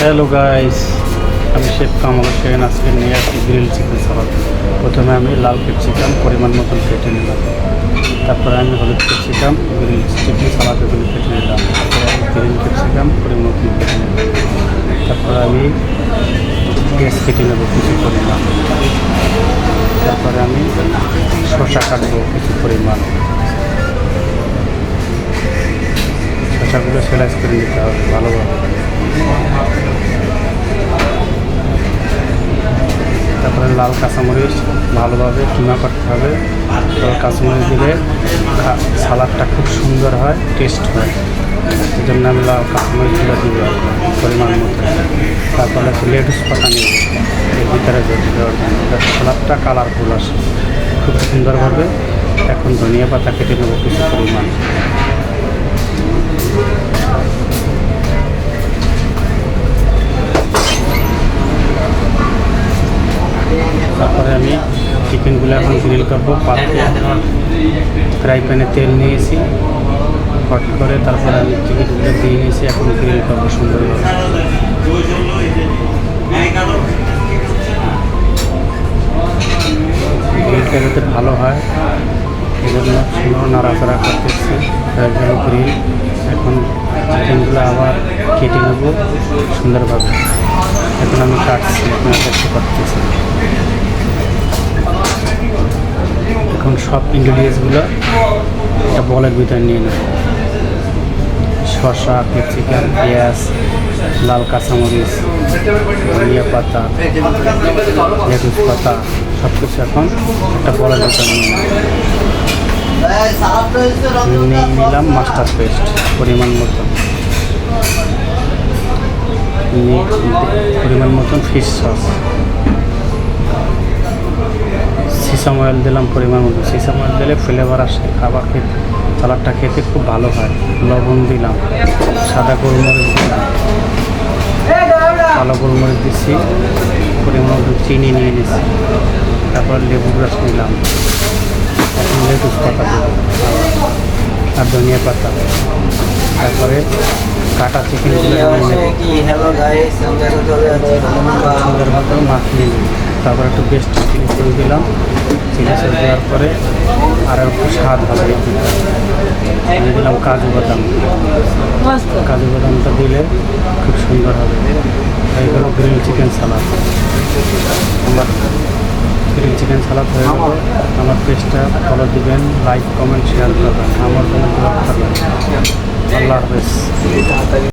Hello guys, আমি chef Kamal Hossain. আজকে নিয়ে আসছি গ্রিল চিকেন সালাদ। প্রথমে আমি লাল ক্যাপসিকাম পরিমাণ মতন কেটে নিলাম, তারপরে আমি হলুদ ক্যাপসিকাম গ্রিল চিকেন সালাদ এগুলো কেটে নিলাম, তারপরে আমি গ্রিন ক্যাপসিকাম পরিমাণ মতন কেটে নিলাম, তারপরে আমি পেঁয়াজ কেটে নেবো কিছু পরিমাণ, তারপরে আমি শসা কাটবো কিছু পরিমাণ। শসাগুলো স্লাইস করে নিতে হবে ভালোভাবে। তারপরে লাল কাঁচামরিচ ভালোভাবে কিমা করতে হবে। তো কাঁচামরিচ দিলে সালাদটা খুব সুন্দর হয়, টেস্ট হয়। এই জন্য আমি লাল কাঁচামরিচগুলো দিব পরিমাণ মতো। তারপরে লেটুস পাতা নিব এর ভিতরে দেওয়ার জন্য, যাতে সালাদটা কালারফুল আসে খুব সুন্দরভাবে। এখন ধনিয়া পাতা কেটে নেব কিছু পরিমাণ। তারপরে আমি চিকেনগুলো এখন গ্রিল করবো। পাত্রে ফ্রাই প্যানে তেল নিয়েছি হট করে, তারপরে আমি চিকেনগুলো দিয়ে নিয়েছি, এখন গ্রিল করবো সুন্দরভাবে। গ্রিলটা যাতে ভালো হয় এজন্য সুন্দর নাড়াচাড়া করতেছি। গ্রিল এখন চিকেনগুলো আবার কেটে নেব সুন্দরভাবে। এখন আমি কাটছি, আপনারা দেখতে পাচ্ছেন। এখন সব ইনগ্রিডিয়েন্টসগুলো একটা বলের ভিতরে নিয়ে নেব। শসা, ক্যাপসিকাম, পেঁয়াজ, লাল কাঁচামরিচ, ধনিয়া পাতা, লেটুস পাতা সব কিছু এখন একটা বলের ভিতরে নিয়ে নেব। নিলাম মাস্টার্ড পেস্ট পরিমাণ মতন ফিশ সস, সিসাম অয়েল দিলাম পরিমাণ মতো। সিসাম অয়েল দিলে ফ্লেভার আসে, খাবার খেতে সালাদটা খেতে খুব ভালো হয়। লবণ দিলাম, সাদা গোলমরিচ দিলাম, কালো গোলমরিচ দিচ্ছি, পরিমাণ মতো চিনি নিয়ে নিচ্ছি, তারপর লেবুর রস নিলাম। এখন লেটুস পাতা দেবো আর ধনিয়া পাতা, তারপরে কাটা চিকেনগুলো সুন্দরভাবে মাখিয়ে নিই। তারপর একটু বেস্ট চিলি সস দিলাম। চিলি সস দেওয়ার পরে আর একটু স্বাদ হবে। আমি দিলাম কাজু বাদামটা দিলে খুব সুন্দর হবে। এইগুলো গ্রিল চিকেন সালাদ। আমার গ্রিল চিকেন সালাদ হয়ে গেল। আমার পেজটা ফলো দিবেন, লাইক কমেন্ট শেয়ার করবেন, আমার জন্য দোয়া করবেন। আল্লাহ হাফেজ।